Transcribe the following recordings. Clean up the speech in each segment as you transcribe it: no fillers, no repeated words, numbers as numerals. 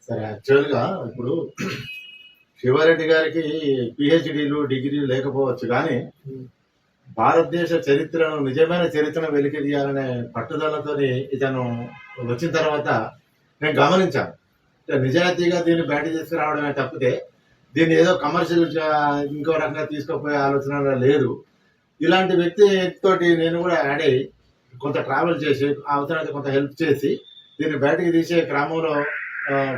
సరే, యాక్చువల్గా ఇప్పుడు శివారెడ్డి గారికి పిహెచ్డీలు డిగ్రీలు లేకపోవచ్చు, కానీ భారతదేశ చరిత్రను, నిజమైన చరిత్రను వెలికి తీయాలనే పట్టుదలతో ఇతను వచ్చిన తర్వాత నేను గమనించాను. నిజాయితీగా దీన్ని బయట తీసుకురావడమే తప్పితే దీన్ని ఏదో కమర్షియల్ ఇంకో రకంగా తీసుకుపోయే ఆలోచన లేదు. ఇలాంటి వ్యక్తి తోటి నేను కూడా యాడ్ అయ్యి కొంత ట్రావెల్ చేసి, అవసరమైతే కొంత హెల్ప్ చేసి దీన్ని బయటకు తీసే క్రమంలో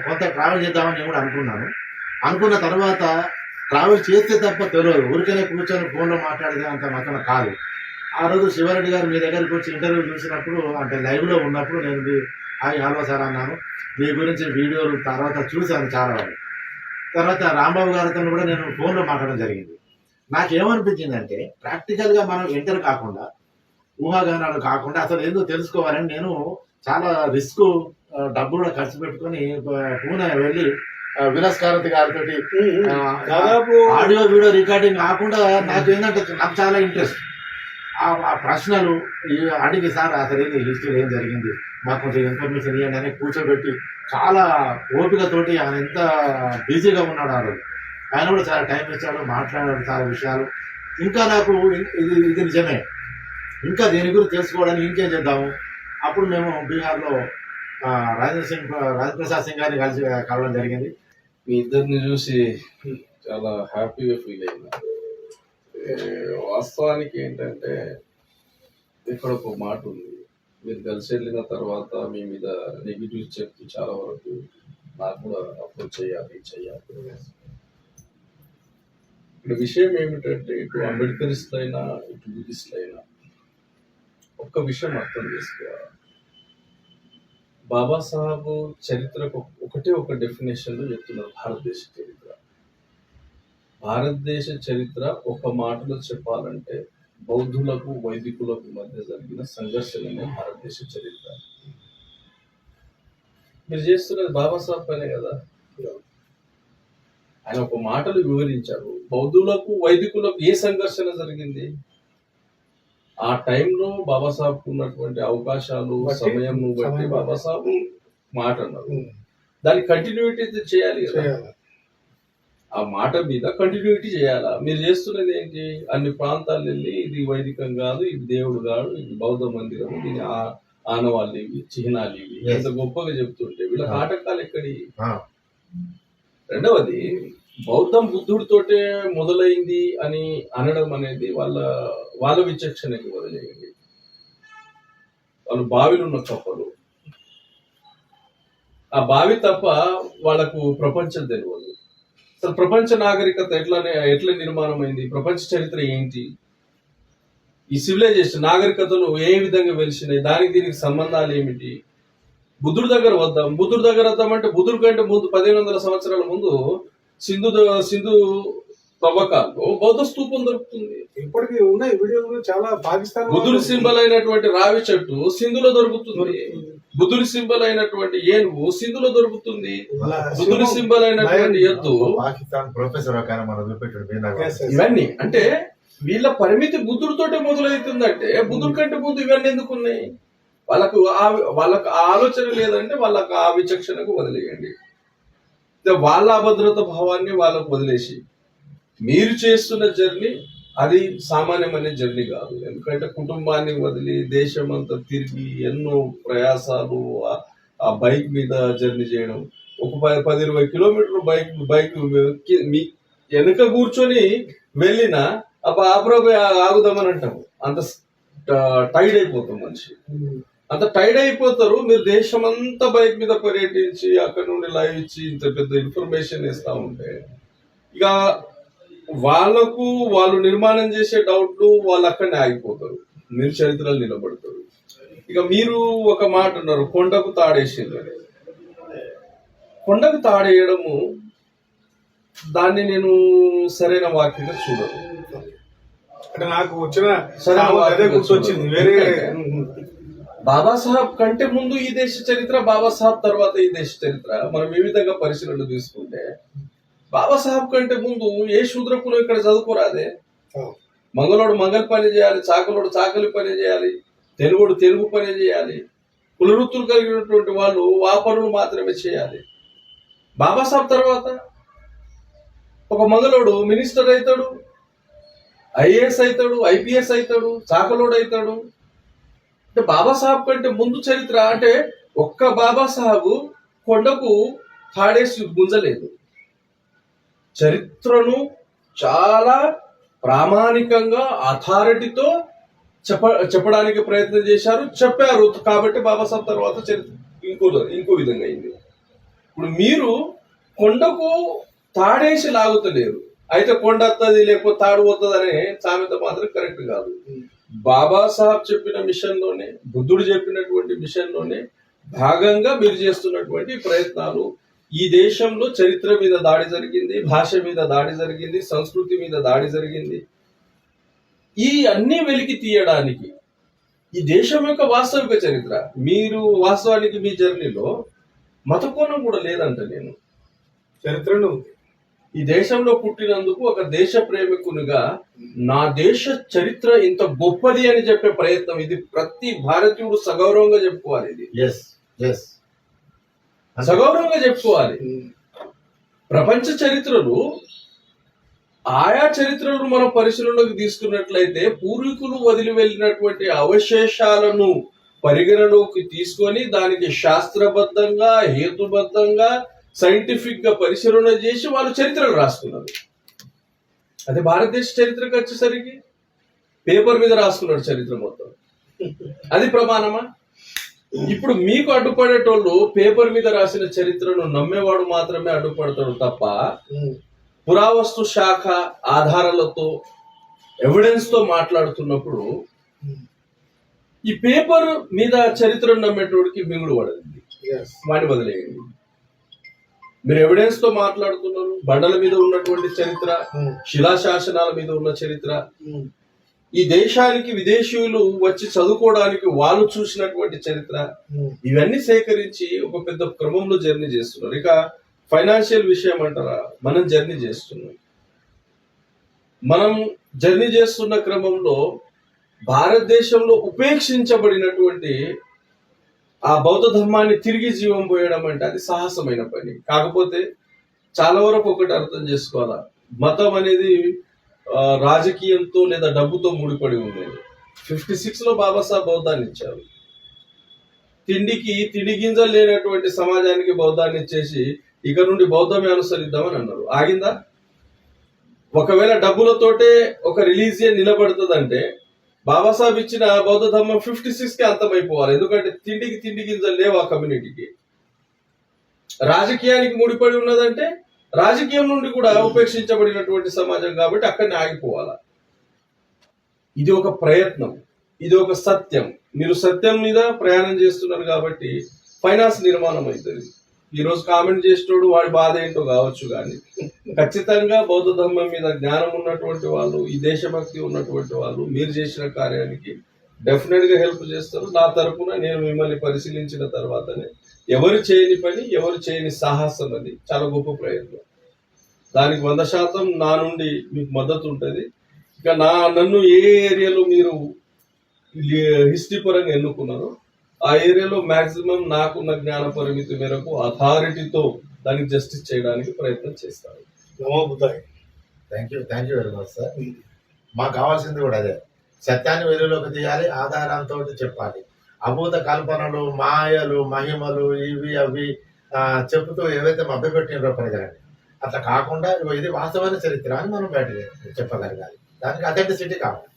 కొంత ట్రావెల్ చేద్దామని నేను కూడా అనుకున్నాను. అనుకున్న తర్వాత ట్రావెల్ చేస్తే తప్ప తెలియదు, ఊరికనే కూర్చొని ఫోన్లో మాట్లాడితే అంత మాత్రం కాదు. ఆ రోజు శివారెడ్డి గారు మీ దగ్గరికి వచ్చి ఇంటర్వ్యూ చూసినప్పుడు, అంటే లైవ్లో ఉన్నప్పుడు నేను హలో సార్ అన్నాను. మీ గురించి వీడియోలు తర్వాత చూశాను చాలా వరకు. తర్వాత రాంబాబు గారితో కూడా నేను ఫోన్లో మాట్లాడడం జరిగింది. నాకేమనిపించిందంటే, ప్రాక్టికల్గా మనం ఎంటర్ కాకుండా, ఊహాగానాలు కాకుండా అసలు ఏందో తెలుసుకోవాలని నేను చాలా రిస్క్, డబ్బు కూడా ఖర్చు పెట్టుకొని పూణె వెళ్ళి విలాస్ కారత్ గారితో దాదాపు ఆడియో వీడియో రికార్డింగ్ కాకుండా నాకు ఏంటంటే నాకు చాలా ఇంట్రెస్ట్. ఆ ప్రశ్నలు అడిగి, సార్ అసలు ఏంటి హిస్టరీ ఏం జరిగింది, మాకు కొంచెం ఇన్ఫర్మేషన్ ఇవ్వండి అని కూర్చోబెట్టి చాలా ఓపికతోటి, ఆయన ఎంత బిజీగా ఉన్నాడు ఆ రోజు, ఆయన కూడా చాలా టైం ఇచ్చాడు, మాట్లాడాడు చాలా విషయాలు. ఇంకా నాకు ఇది ఇది నిజమే, ఇంకా దేని గురించి తెలుసుకోవడానికి ఇంకేం చేద్దాము. అప్పుడు మేము బీహార్లో రాజేంద్ర ప్రసాద్ సింగ్ గారిని కలవడం జరిగింది. మీ ఇద్దరిని చూసి చాలా హ్యాపీగా ఫీల్ అయినా. వాస్తవానికి ఏంటంటే, ఇక్కడ ఒక మాట ఉంది, మీరు కలిసి వెళ్ళిన తర్వాత మీ మీద నెగిటివ్ చెప్తూ చాలా వరకు నాకు కూడా అప్రోచ్ చేయాలి. ఇక్కడ విషయం ఏమిటంటే, ఇటు అంబేద్కరిస్ట్ అయినా ఇటు బుద్ధిస్ట్ అయినా ఒక్క విషయం అర్థం చేసుకోవాలి. బాబాసాహెబ్ చరిత్రకు ఒకటే ఒక డెఫినేషన్లో చెప్తున్నారు, భారతదేశ చరిత్ర. భారతదేశ చరిత్ర ఒక మాటలో చెప్పాలంటే బౌద్ధులకు వైదికులకు మధ్య జరిగిన సంఘర్షణనే భారతదేశ చరిత్ర. మీరు చేస్తున్నది బాబాసాహెబ్ పనే కదా. ఆయన ఒక మాటలు వివరించారు, బౌద్ధులకు వైదికులకు ఏ సంఘర్షణ జరిగింది, ఆ టైంలో బాబాసాహెబ్ ఉన్నటువంటి అవకాశాలు, సమయం బట్టి బాబాసాహెబ్ మాట అన్నారు. దాన్ని కంటిన్యూటీ చేయాలి కదా, ఆ మాట మీద కంటిన్యూటీ చేయాలా. మీరు చేస్తున్నది ఏంటి, అన్ని ప్రాంతాలు వెళ్ళి ఇది వైదికం కాదు, ఇది దేవుడు కాదు, ఇది బౌద్ధ మందిరం, దీని ఆనవాళ్ళు ఇవి, చిహ్నాలు ఇవి, ఎంత గొప్పగా చెప్తుంటే వీళ్ళ ఆటంకాలు ఎక్కడి. రెండవది, బౌద్ధం బుద్ధుడితోటే మొదలైంది అని అనడం అనేది వాళ్ళ విచక్షణకి వదిలేయండి. వాళ్ళు బావిలో ఉన్న కప్పలు, ఆ బావి తప్ప వాళ్ళకు ప్రపంచం తెలియదు. అసలు ప్రపంచ నాగరికత ఎట్లా నిర్మాణం అయింది, ప్రపంచ చరిత్ర ఏంటి, ఈ సివిలైజేషన్ నాగరికతలు ఏ విధంగా వెలిసినాయి, దానికి దీనికి సంబంధాలు ఏమిటి. బుద్ధుడి దగ్గర వద్దామంటే బుద్ధుడి కంటే ముందు 1500 సంవత్సరాల ముందు సింధు తవ్వకాల్లో బౌద్ధ స్తూపం దొరుకుతుంది. ఇప్పటికీ ఉన్నాయి వీడియోలు చాలా. పాకిస్తాన్ బుద్ధుడి సింబల్ అయినటువంటి రావి చెట్టు సింధులో దొరుకుతుంది, బుద్ధుడి సింబల్ అయినటువంటి ఏనుగు సింధులో దొరుకుతుంది, బుద్ధుడి సింబల్ అయినటువంటి ఎద్దు పాకిస్తాన్ ప్రొఫెసర్. ఇవన్నీ అంటే వీళ్ళ పరిమితి బుద్ధుడితోటే మొదలవుతుందంటే బుద్ధుడి కంటే ముందు ఇవన్నీ ఎందుకున్నాయి. వాళ్ళకు ఆలోచన లేదంటే వాళ్ళకు ఆ విచక్షణకు వదిలేయండి. వాళ్ళ అభద్రత భావాన్ని వాళ్ళకు వదిలేసి మీరు చేస్తున్న జర్నీ అది సామాన్యమైన జర్నీ కాదు. ఎందుకంటే కుటుంబాన్ని వదిలి దేశం అంతా తిరిగి ఎన్నో ప్రయాసాలు, ఆ బైక్ మీద జర్నీ చేయడం, ఒక 10-20 కిలోమీటర్లు బైక్ మీ వెనుక కూర్చొని వెళ్ళిన అప్పుడప్పుడు ఆగుదామని అంటాము. అంత టైర్డ్ అయిపోతాం మనిషి, అంత టైర్డ్ అయిపోతారు. మీరు దేశం అంతా బైక్ మీద పర్యటించి అక్కడ నుండి లైవ్ ఇచ్చి ఇంత పెద్ద ఇన్ఫర్మేషన్ ఇస్తా ఉంటే ఇక వాళ్ళు నిర్మాణం చేసే డౌట్లు వాళ్ళు అక్కడనే ఆగిపోతారు, మీరు చరిత్రలు నిలబడతారు. ఇక మీరు ఒక మాట అన్నారు, కొండకు తాడేసింది. కొండకు తాడేయడము దాన్ని నేను సరైన వాక్యంగా చూడను. అంటే నాకు వచ్చిన అదే గుర్తొచ్చింది. వేరే బాబాసాహెబ్ కంటే ముందు ఈ దేశ చరిత్ర, బాబాసాహెబ్ తర్వాత ఈ దేశ చరిత్ర మనం ఏ విధంగా పరిశీలన తీసుకుంటే, బాబాసాహెబ్ కంటే ముందు ఏ శూద్రకులు ఇక్కడ చదువుకోరాదే. మంగళోడు మంగళ పని చేయాలి, చాకలోడు చాకలి పని చేయాలి, తెలుగుడు తెలుగు పని చేయాలి, కులవృత్తులు కలిగినటువంటి వాళ్ళు ఆ పనులు మాత్రమే చేయాలి. బాబాసాహెబ్ తర్వాత ఒక మొదలోడు మినిస్టర్ అవుతాడు, ఐఏఎస్ అవుతాడు, ఐపీఎస్ అవుతాడు, చాకలోడు అవుతాడు. అంటే బాబాసాహెబ్ కంటే ముందు చరిత్ర అంటే ఒక్క బాబాసాహెబ్ కొండకు తాడేసి గుంజలేదు. చరిత్రను చాలా ప్రామాణికంగా అథారిటీతో చెప్పడానికి ప్రయత్నం చేశారు, చెప్పారు. కాబట్టి బాబాసాహెబ్ తర్వాత చరిత్ర ఇంకో విధంగా అయింది. ఇప్పుడు మీరు కొండకు తాడేసి లాగుతలేరు, అయితే కొండ వస్తుంది లేకపోతే తాడు పోతుంది అనే సామెత మాత్రం కరెక్ట్ కాదు. బాబాసాహెబ్ చెప్పిన మిషన్ లోనే, బుద్ధుడు చెప్పినటువంటి మిషన్ లోనే భాగంగా మీరు చేస్తున్నటువంటి ప్రయత్నాలు. ఈ దేశంలో చరిత్ర మీద దాడి జరిగింది, భాష మీద దాడి జరిగింది, సంస్కృతి మీద దాడి జరిగింది. ఈ అన్ని వెలికి తీయడానికి ఈ దేశం యొక్క వాస్తవిక చరిత్ర, మీరు వాస్తవానికి మీ జర్నీలో మత కోణం కూడా లేదంట. నేను చరిత్రను ఈ దేశంలో పుట్టినందుకు ఒక దేశ ప్రేమికునిగా నా దేశ చరిత్ర ఇంత గొప్పది అని చెప్పే ప్రయత్నం, ఇది ప్రతి భారతీయుడు సగౌరవంగా చెప్పుకోవాలి. ఇది సగౌరవంగా చెప్పుకోవాలి. ప్రపంచ చరిత్రలు, ఆయా చరిత్రలను మనం పరిశీలనలోకి తీసుకున్నట్లయితే పూర్వీకులు వదిలి వెళ్ళినటువంటి అవశేషాలను పరిగణలోకి తీసుకొని దానికి శాస్త్రబద్ధంగా, హేతుబద్ధంగా, సైంటిఫిక్ గా పరిశీలన చేసి వాళ్ళు చరిత్రలు రాసుకున్నారు. అదే భారతదేశ చరిత్రకు వచ్చేసరికి పేపర్ మీద రాసుకున్నాడు చరిత్ర మొత్తం. అది ప్రమాణమా? ఇప్పుడు మీకు అడ్డుపడేటోళ్ళు పేపర్ మీద రాసిన చరిత్రను నమ్మేవాడు మాత్రమే అడ్డుపడతాడు తప్ప పురావస్తు శాఖ ఆధారాలతో, ఎవిడెన్స్ తో మాట్లాడుతున్నప్పుడు ఈ పేపర్ మీద చరిత్రను నమ్మేటోడికి మింగుడు పడదు. వాడిని వదిలేయండి. మీరు ఎవిడెన్స్ తో మాట్లాడుతున్నారు. బండల మీద ఉన్నటువంటి చరిత్ర, శిలాశాసనాల మీద ఉన్న చరిత్ర, ఈ దేశానికి విదేశీయులు వచ్చి చదువుకోవడానికి వాళ్ళు చూసినటువంటి చరిత్ర, ఇవన్నీ సేకరించి ఒక పెద్ద క్రమంలో జర్నీ చేస్తున్నారు. ఇక ఫైనాన్షియల్ విషయం అంటారా, మనం జర్నీ చేస్తున్నాం. మనం జర్నీ చేస్తున్న క్రమంలో భారతదేశంలో ఉపేక్షించబడినటువంటి ఆ బౌద్ధ ధర్మాన్ని తిరిగి జీవం పోయడం అంటే అది సాహసమైన పని. కాకపోతే చాలా వరకు ఒకటి అర్థం చేసుకోవాలా, మతం అనేది రాజకీయంతో లేదా డబ్బుతో ముడిపడి ఉండేది. 56 లో బాబాసాహెబ్ బౌద్ధాన్ని ఇచ్చారు. తిండి గింజలు లేనటువంటి సమాజానికి బౌద్ధాన్ని ఇచ్చేసి ఇక నుండి బౌద్ధమే అనుసరిద్దామని అన్నారు. ఆగిందా? ఒకవేళ డబ్బులతోటే ఒక రిలీజియన్ నిలబడుతుందంటే బాబాసాహెబ్ ఇచ్చిన బౌద్ధ ధర్మం 56 కి అంతమైపోవాలి. ఎందుకంటే తిండి గింజలు లేవు ఆ కమ్యూనిటీకి. రాజకీయానికి ముడిపడి ఉన్నదంటే రాజకీయం నుండి కూడా ఉపేక్షించబడినటువంటి సమాజం కాబట్టి అక్కడనే ఆగిపోవాలా. ఇది ఒక ప్రయత్నం, ఇది ఒక సత్యం. మీరు సత్యం మీద ప్రయాణం చేస్తున్నారు కాబట్టి ఫైనాన్స్ నిర్మాణం అవుతుంది. ఈ రోజు కామెంట్ చేసేటోడు వాడి బాధ ఏంటో కావచ్చు, కానీ ఖచ్చితంగా బౌద్ధ ధర్మం మీద జ్ఞానం ఉన్నటువంటి వాళ్ళు, ఈ దేశభక్తి ఉన్నటువంటి వాళ్ళు మీరు చేసిన కార్యానికి డెఫినెట్ గా హెల్ప్ చేస్తారు. నా తరపున నేను మిమ్మల్ని పరిశీలించిన తర్వాతనే ఎవరు చేయని పని, ఎవరు చేయని సాహసం అది చాలా గొప్ప ప్రయత్నం. దానికి 100% నా నుండి మీకు మద్దతు ఉంటుంది. ఇక నన్ను ఏ ఏరియాలో మీరు హిస్టరీ పరంగా ఎన్నుకున్నారో ఆ ఏరియాలో మాక్సిమం నాకున్న జ్ఞాన పరిమితి మేరకు అథారిటీతో దానికి జస్టిస్ చేయడానికి ప్రయత్నం చేస్తాను. Thank you very much sir. మాకు కావాల్సింది కూడా అదే, సత్యాన్ని వెలుగులోకి తీయాలి, ఆధారంతో చెప్పాలి. అభూత కల్పనలు, మాయలు, మహిమలు, ఇవి అవి చెబుతూ ఏవైతే మభ్యపెట్టినరో ప్రజలని, అట్లా కాకుండా ఇది వాస్తవమైన చరిత్ర అని మనం బయట చెప్పగలగాలి. దానికి అథెంటిసిటీ కావాలి.